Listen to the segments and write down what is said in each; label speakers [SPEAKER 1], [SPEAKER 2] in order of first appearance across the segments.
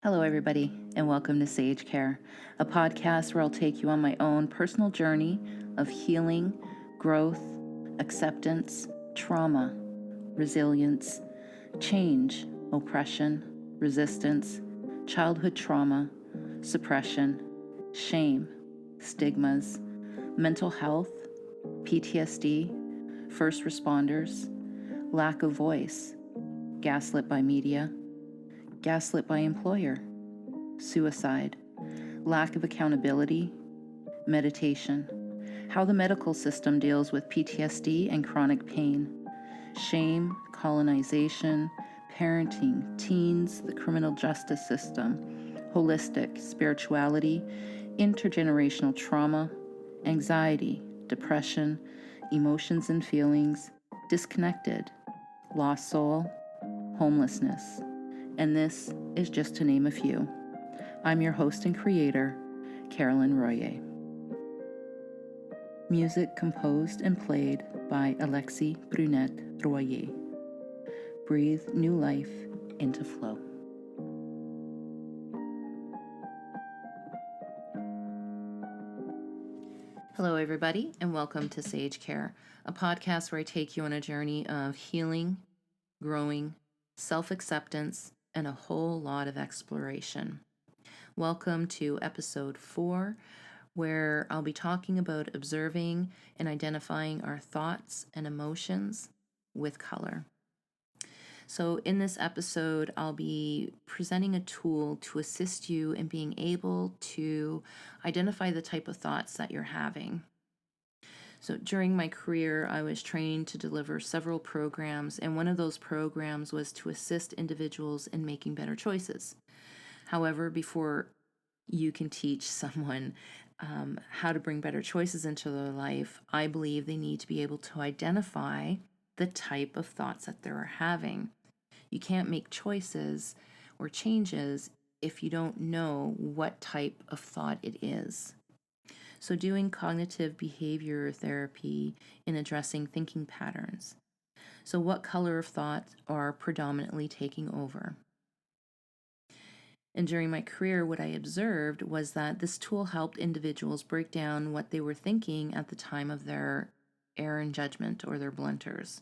[SPEAKER 1] Hello, everybody, and welcome to Sage Care, a podcast where I'll take you on my own personal journey of healing, growth, acceptance, trauma, resilience, change, oppression, resistance, childhood trauma, suppression, shame, stigmas, mental health, PTSD, first responders, lack of voice, gaslit by media, gaslit by employer, suicide, lack of accountability, meditation, how the medical system deals with PTSD and chronic pain, shame, colonization, parenting, teens, the criminal justice system, holistic spirituality, intergenerational trauma, anxiety, depression, emotions and feelings, disconnected, lost soul, homelessness. And this is just to name a few. I'm your host and creator, Carolyn Royer. Music composed and played by Alexis Brunette Royer. Breathe new life into flow. Hello, everybody, and welcome to Sage Care, a podcast where I take you on a journey of healing, growing, self-acceptance, and a whole lot of exploration. Welcome to episode 4, where I'll be talking about observing and identifying our thoughts and emotions with color. So in this episode, I'll be presenting a tool to assist you in being able to identify the type of thoughts that you're having. So during my career, I was trained to deliver several programs, and one of those programs was to assist individuals in making better choices. However, before you can teach someone how to bring better choices into their life, I believe they need to be able to identify the type of thoughts that they're having. You can't make choices or changes if you don't know what type of thought it is. So doing cognitive behavior therapy in addressing thinking patterns. So what color of thoughts are predominantly taking over? And during my career, what I observed was that this tool helped individuals break down what they were thinking at the time of their error in judgment or their blunders.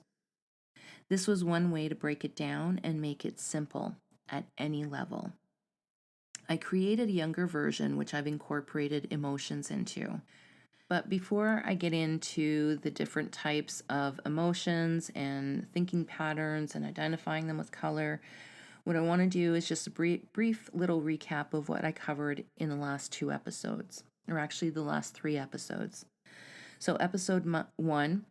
[SPEAKER 1] This was one way to break it down and make it simple at any level. I created a younger version, which I've incorporated emotions into. But before I get into the different types of emotions and thinking patterns and identifying them with color, what I want to do is just a brief little recap of what I covered in the last 2 episodes, or actually the last 3 episodes. So episode 1,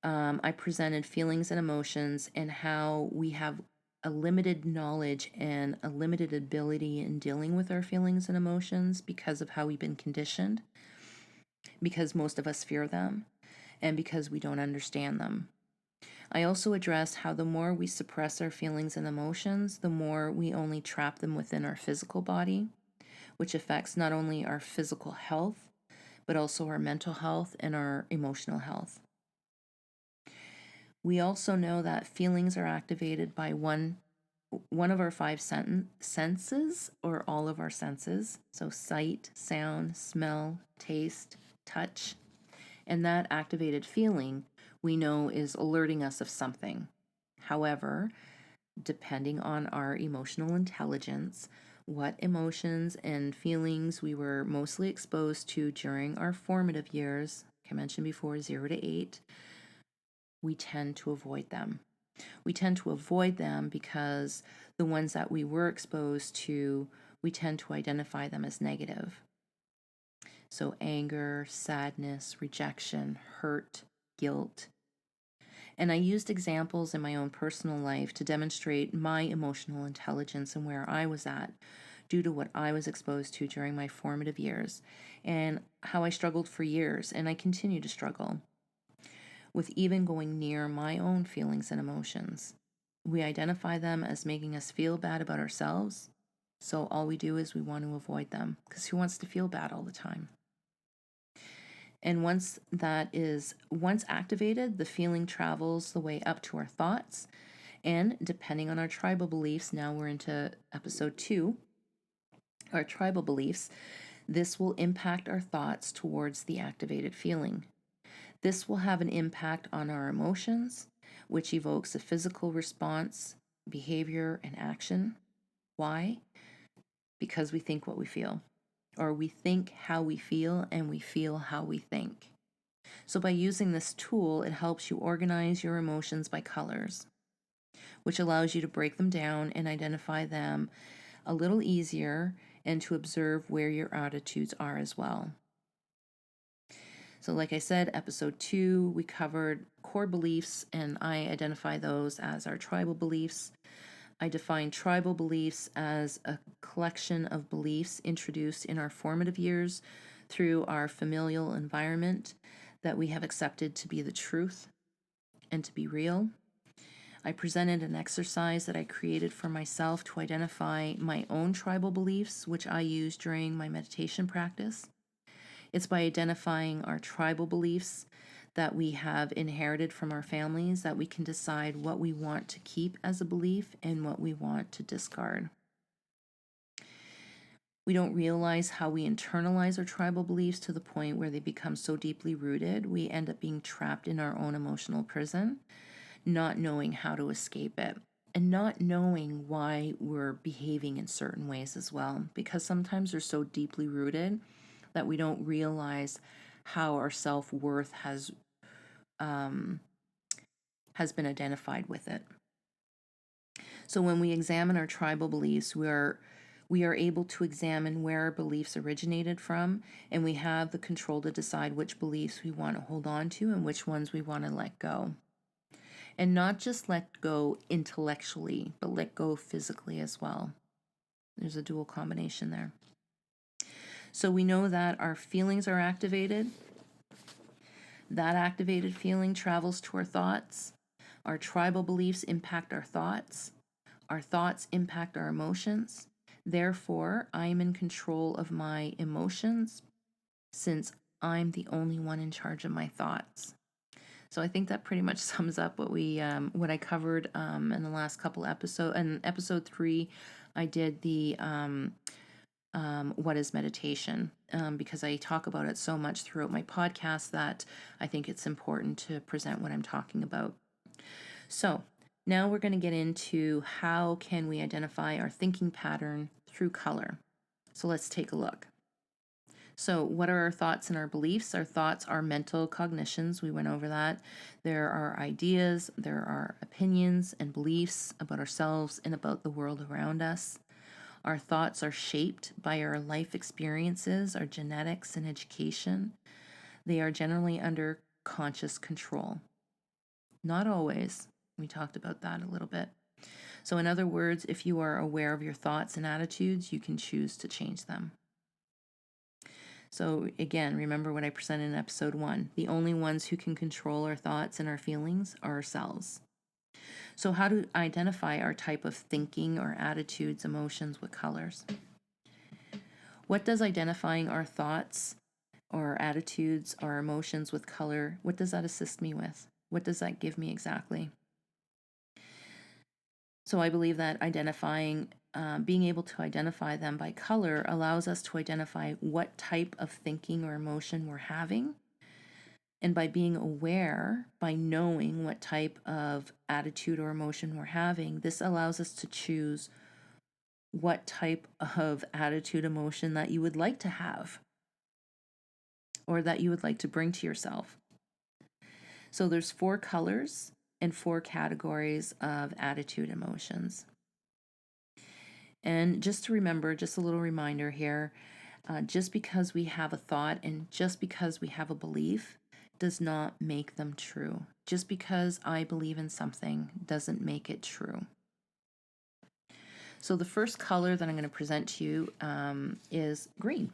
[SPEAKER 1] I presented feelings and emotions and how we have a limited knowledge and a limited ability in dealing with our feelings and emotions because of how we've been conditioned, because most of us fear them, and because we don't understand them. I also addressed how the more we suppress our feelings and emotions, the more we only trap them within our physical body, which affects not only our physical health, but also our mental health and our emotional health. We also know that feelings are activated by one of our 5 senses, or all of our senses. So sight, sound, smell, taste, touch. And that activated feeling we know is alerting us of something. However, depending on our emotional intelligence, what emotions and feelings we were mostly exposed to during our formative years, like I mentioned before, 0 to 8, we tend to avoid them. We tend to avoid them because the ones that we were exposed to, we tend to identify them as negative. So anger, sadness, rejection, hurt, guilt. And I used examples in my own personal life to demonstrate my emotional intelligence and where I was at due to what I was exposed to during my formative years and how I struggled for years, and I continue to struggle with even going near my own feelings and emotions. We identify them as making us feel bad about ourselves, so all we do is we want to avoid them, because who wants to feel bad all the time? And once activated, the feeling travels the way up to our thoughts. And depending on our tribal beliefs, now we're into episode 2, our tribal beliefs, this will impact our thoughts towards the activated feeling. This will have an impact on our emotions, which evokes a physical response, behavior, and action. Why? Because we think what we feel, or we think how we feel, and we feel how we think. So, by using this tool, it helps you organize your emotions by colors, which allows you to break them down and identify them a little easier and to observe where your attitudes are as well. So, like I said, episode 2, we covered core beliefs, and I identify those as our tribal beliefs. I define tribal beliefs as a collection of beliefs introduced in our formative years through our familial environment that we have accepted to be the truth and to be real. I presented an exercise that I created for myself to identify my own tribal beliefs, which I use during my meditation practice. It's by identifying our tribal beliefs that we have inherited from our families that we can decide what we want to keep as a belief and what we want to discard. We don't realize how we internalize our tribal beliefs to the point where they become so deeply rooted, we end up being trapped in our own emotional prison, not knowing how to escape it, and not knowing why we're behaving in certain ways as well, because sometimes they're so deeply rooted that we don't realize how our self-worth has been identified with it. So when we examine our tribal beliefs, we are able to examine where our beliefs originated from, and we have the control to decide which beliefs we want to hold on to and which ones we want to let go. And not just let go intellectually, but let go physically as well. There's a dual combination there. So we know that our feelings are activated. That activated feeling travels to our thoughts. Our tribal beliefs impact our thoughts. Our thoughts impact our emotions. Therefore, I am in control of my emotions since I'm the only one in charge of my thoughts. So I think that pretty much sums up what I covered in the last couple episodes. In episode 3, I did the what is meditation, because I talk about it so much throughout my podcast that I think it's important to present what I'm talking about. So now we're going to get into how can we identify our thinking pattern through color. So let's take a look. So what are our thoughts and our beliefs? Our thoughts are mental cognitions. We went over that. There are ideas, there are opinions and beliefs about ourselves and about the world around us. Our thoughts are shaped by our life experiences, our genetics, and education. They are generally under conscious control. Not always. We talked about that a little bit. So in other words, if you are aware of your thoughts and attitudes, you can choose to change them. So again, remember what I presented in episode 1. The only ones who can control our thoughts and our feelings are ourselves. So how to identify our type of thinking or attitudes, emotions with colors? What does identifying our thoughts or attitudes or emotions with color, what does that assist me with? What does that give me exactly? So I believe that being able to identify them by color allows us to identify what type of thinking or emotion we're having. And by being aware, by knowing what type of attitude or emotion we're having, this allows us to choose what type of attitude, emotion that you would like to have or that you would like to bring to yourself. So there's 4 colors and 4 categories of attitude emotions. And just to remember, just a little reminder here, just because we have a thought and just because we have a belief does not make them true. Just because I believe in something doesn't make it true. So the first color that I'm going to present to you is green.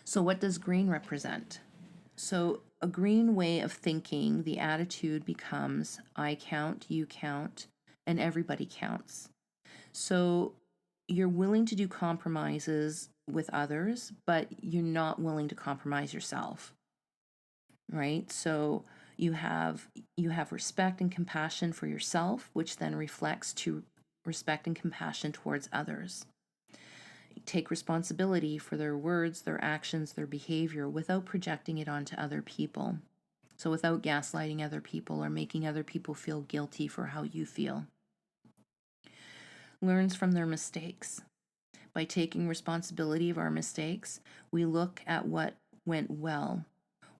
[SPEAKER 1] So what does green represent? So a green way of thinking, the attitude becomes I count, you count, and everybody counts. So you're willing to do compromises with others, but you're not willing to compromise yourself. Right? So you have respect and compassion for yourself, which then reflects to respect and compassion towards others. take responsibility for their words, their actions, their behavior without projecting it onto other people. So without gaslighting other people or making other people feel guilty for how you feel. Learns from their mistakes. By taking responsibility of our mistakes, we look at what went well,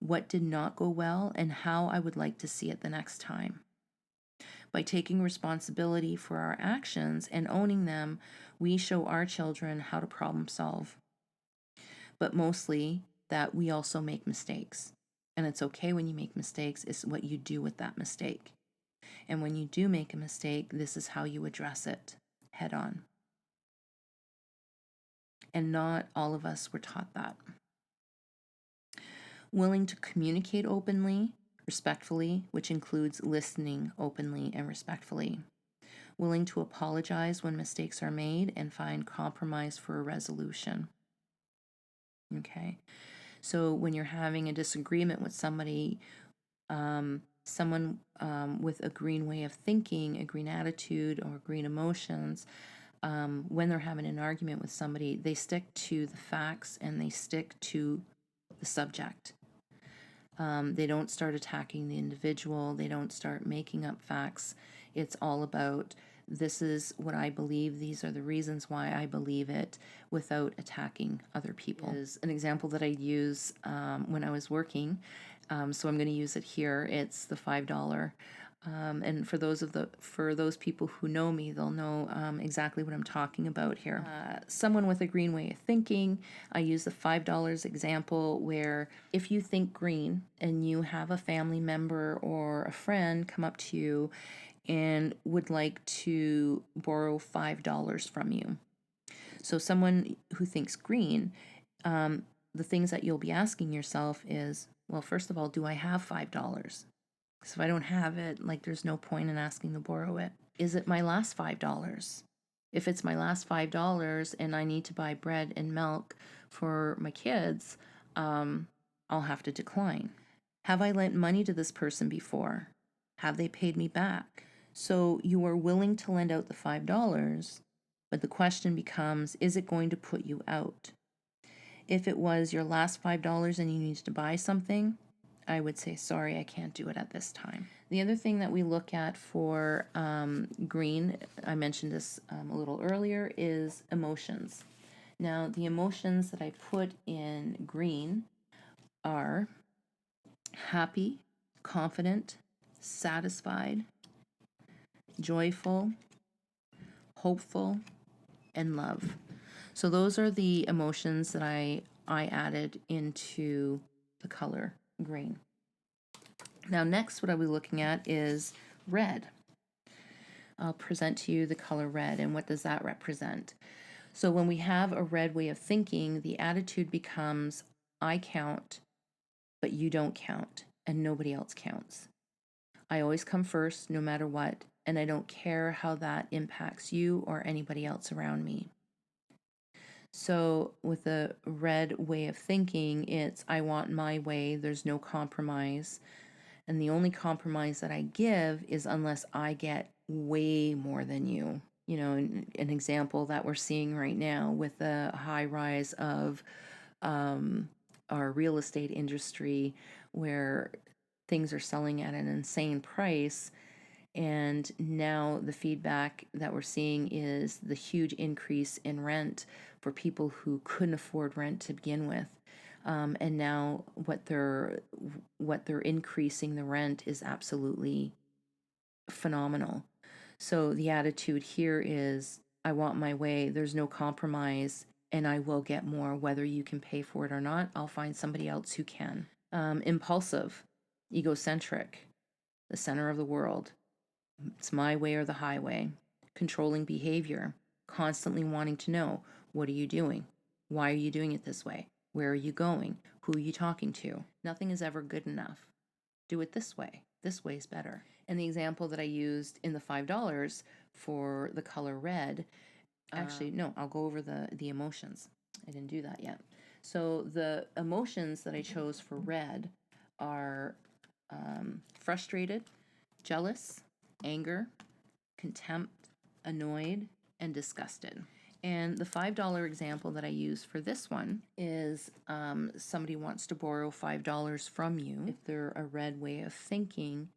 [SPEAKER 1] what did not go well, and how I would like to see it the next time. By taking responsibility for our actions and owning them, we show our children how to problem solve. But mostly that we also make mistakes. And it's okay when you make mistakes, it's what you do with that mistake. And when you do make a mistake, this is how you address it head on. And not all of us were taught that. Willing to communicate openly, respectfully, which includes listening openly and respectfully. Willing to apologize when mistakes are made and find compromise for a resolution. Okay, so when you're having a disagreement with somebody, someone with a green way of thinking, a green attitude, or green emotions, when they're having an argument with somebody, they stick to the facts and they stick to the subject. They don't start attacking the individual. They don't start making up facts. It's all about, this is what I believe. These are the reasons why I believe it, without attacking other people. Is an example that I use when I was working. So I'm going to use it here. It's the $5. And for those people who know me, they'll know exactly what I'm talking about here. Someone with a green way of thinking, I use the $5 example where if you think green and you have a family member or a friend come up to you and would like to borrow $5 from you. So someone who thinks green, the things that you'll be asking yourself is, well, first of all, do I have $5? So if I don't have it, like, there's no point in asking to borrow it. Is it my last $5? If it's my last $5 and I need to buy bread and milk for my kids, I'll have to decline. Have I lent money to this person before? Have they paid me back? So you are willing to lend out the $5, but the question becomes, is it going to put you out? If it was your last $5 and you needed to buy something, I would say, sorry, I can't do it at this time. The other thing that we look at for green, I mentioned this a little earlier, is emotions. Now, the emotions that I put in green are happy, confident, satisfied, joyful, hopeful, and love. So those are the emotions that I added into the color green. Now next, what I'll be looking at is red. I'll present to you the color red, and what does that represent? So when we have a red way of thinking, the attitude becomes, I count, but you don't count, and nobody else counts. I always come first, no matter what, and I don't care how that impacts you or anybody else around me. So with a red way of thinking, it's, I want my way, there's no compromise. And the only compromise that I give is unless I get way more than you. You know, an example that we're seeing right now with the high rise of our real estate industry, where things are selling at an insane price. And now the feedback that we're seeing is the huge increase in rent for people who couldn't afford rent to begin with. And now what they're increasing the rent is absolutely phenomenal. So the attitude here is, I want my way, there's no compromise, and I will get more. Whether you can pay for it or not, I'll find somebody else who can. Impulsive, egocentric, the center of the world. It's my way or the highway. Controlling behavior, constantly wanting to know, what are you doing? Why are you doing it this way? Where are you going? Who are you talking to? Nothing is ever good enough. Do it this way. This way is better. And the example that I used in the $5 for the color red, actually, no, I'll go over the emotions. I didn't do that yet. So the emotions that I chose for red are frustrated, jealous, anger, contempt, annoyed, and disgusted. And the $5 example that I use for this one is somebody wants to borrow $5 from you. If they're a red way of thinking,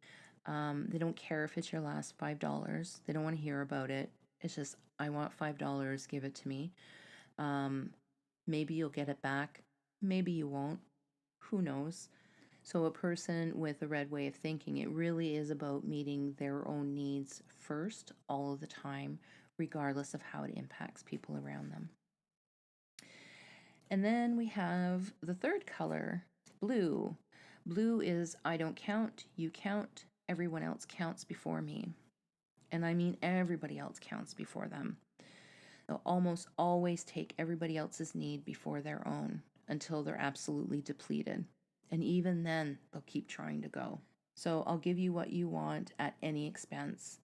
[SPEAKER 1] they don't care if it's your last $5. They don't want to hear about it. It's just, I want $5, give it to me. Maybe you'll get it back. Maybe you won't. Who knows? So a person with a red way of thinking, it really is about meeting their own needs first all of the time, regardless of how it impacts people around them. And then we have the third color, blue. Blue is I don't count, you count, everyone else counts before me. And I mean everybody else counts before them. They'll almost always take everybody else's need before their own until they're absolutely depleted. And even then, they'll keep trying to go. So I'll give you what you want at any expense.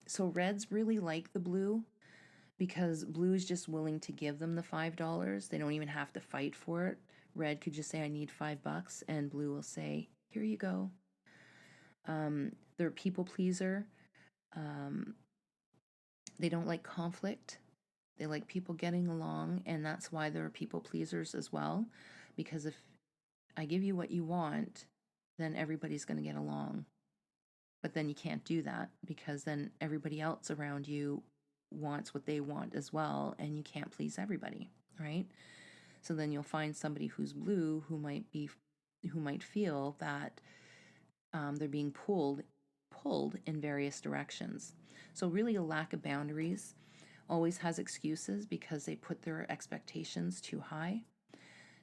[SPEAKER 1] So reds really like the blue because blue is just willing to give them the $5. They don't even have to fight for it. Red could just say, I need $5, and blue will say, here you go. They're a people pleaser. They don't like conflict. They like people getting along, and that's why they're people pleasers as well. Because if I give you what you want, then everybody's going to get along. But then you can't do that because then everybody else around you wants what they want as well, and you can't please everybody, right? So then you'll find somebody who's blue who might feel that they're being pulled in various directions. So really a lack of boundaries, always has excuses because they put their expectations too high.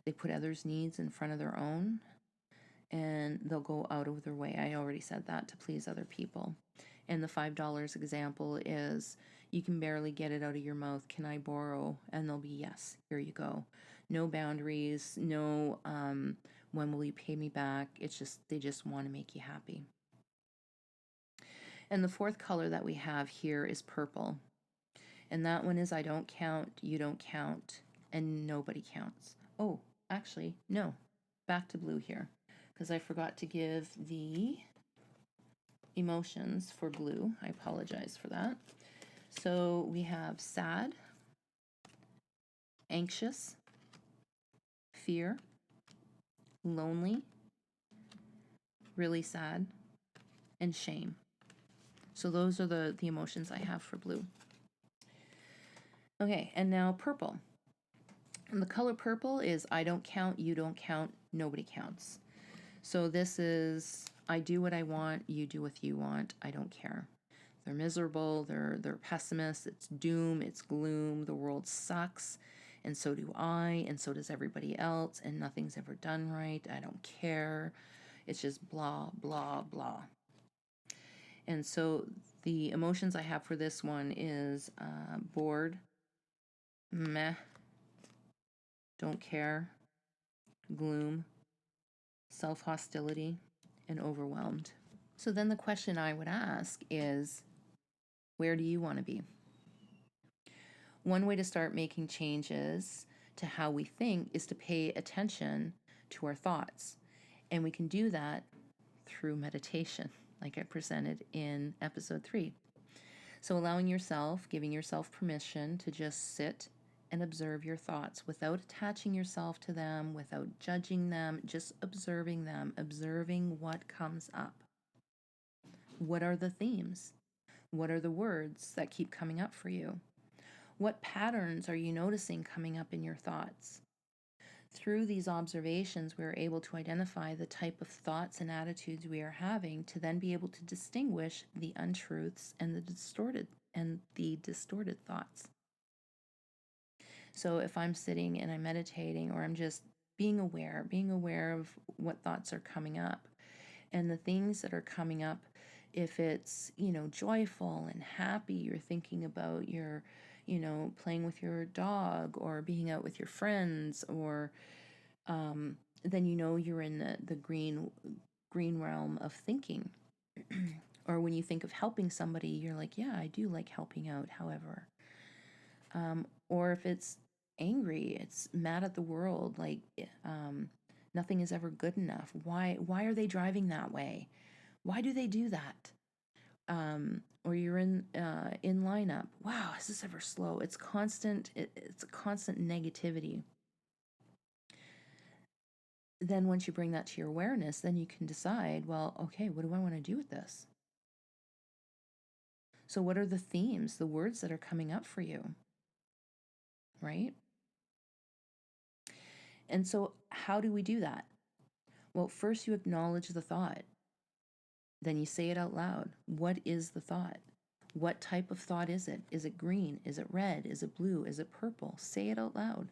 [SPEAKER 1] They put others' needs in front of their own, and they'll go out of their way. I already said that, to please other people. And the $5 example is you can barely get it out of your mouth. Can I borrow? And they'll be, yes, here you go. No boundaries, no when will you pay me back? It's just, they just want to make you happy. And the fourth color that we have here is purple. And that one is I don't count, you don't count, and nobody counts. Oh, actually, no. Back to blue here, because I forgot to give the emotions for blue. I apologize for that. So we have sad, anxious, fear, lonely, really sad, and shame. So those are the emotions I have for blue. Okay, and now purple. And the color purple is I don't count, you don't count, nobody counts. So this is I do what I want, you do what you want, I don't care. They're miserable, they're pessimists, it's doom, it's gloom, the world sucks, and so do I, and so does everybody else, and nothing's ever done right, I don't care. It's just blah, blah, blah. And so the emotions I have for this one is bored, meh, don't care, gloom, self-hostility, and overwhelmed. So then the question I would ask is, where do you want to be? One way to start making changes to how we think is to pay attention to our thoughts. And we can do that through meditation, like I presented in episode 3. So allowing yourself, giving yourself permission to just sit and observe your thoughts without attaching yourself to them, without judging them, just observing them, observing what comes up. What are the themes? What are the words that keep coming up for you? What patterns are you noticing coming up in your thoughts? Through these observations, we're able to identify the type of thoughts and attitudes we are having to then be able to distinguish the untruths and the distorted thoughts. So if I'm sitting and I'm meditating, or I'm just being aware of what thoughts are coming up, and the things that are coming up, if it's, joyful and happy, you're thinking about your, playing with your dog or being out with your friends, or then you're in the green realm of thinking. Or when you think of helping somebody, you're like, yeah, I do like helping out, however. Or if it's angry, it's mad at the world, like nothing is ever good enough. Why are they driving that way? Why do they do that? or you're in lineup. Wow, is this ever slow? It's constant. It's a constant negativity. Then once you bring that to your awareness, then you can decide, well, okay, what do I want to do with this? So what are the themes, the words that are coming up for you? Right? And so how do we do that? Well, first you acknowledge the thought. Then you say it out loud. What is the thought? What type of thought is it? Is it green? Is it red? Is it blue? Is it purple? Say it out loud.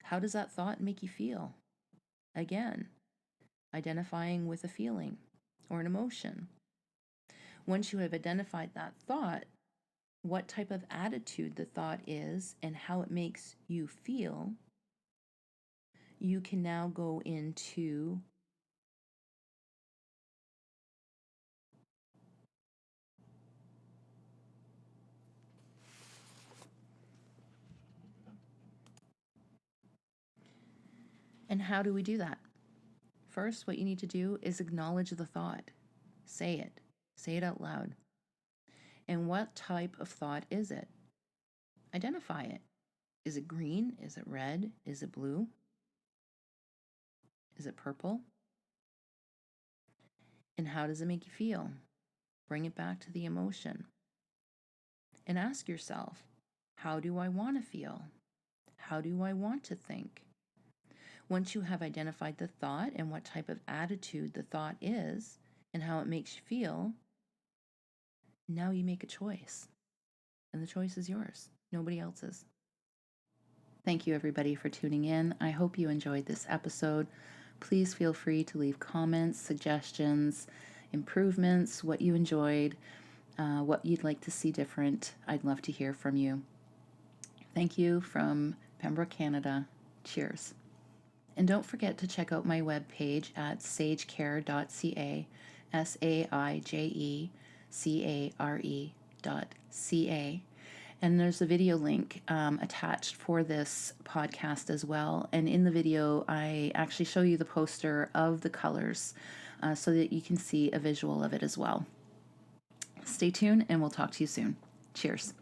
[SPEAKER 1] How does that thought make you feel? Again, identifying with a feeling or an emotion. Once you have identified that thought, what type of attitude the thought is and how it makes you feel, you can now go into and how do we do that? First, what you need to do is acknowledge the thought. Say it. Say it out loud. And what type of thought is it? Identify it. Is it green? Is it red? Is it blue? Is it purple? And how does it make you feel? Bring it back to the emotion. And ask yourself, how do I want to feel? How do I want to think? Once you have identified the thought and what type of attitude the thought is and how it makes you feel, now you make a choice. And the choice is yours, nobody else's. Thank you, everybody, for tuning in. I hope you enjoyed this episode. Please feel free to leave comments, suggestions, improvements, what you enjoyed, what you'd like to see different. I'd love to hear from you. Thank you from Pembroke, Canada. Cheers. And don't forget to check out my webpage at saijecare.ca, SAIJECARE.ca. And there's a video link attached for this podcast as well. And in the video, I actually show you the poster of the colors so that you can see a visual of it as well. Stay tuned, and we'll talk to you soon. Cheers.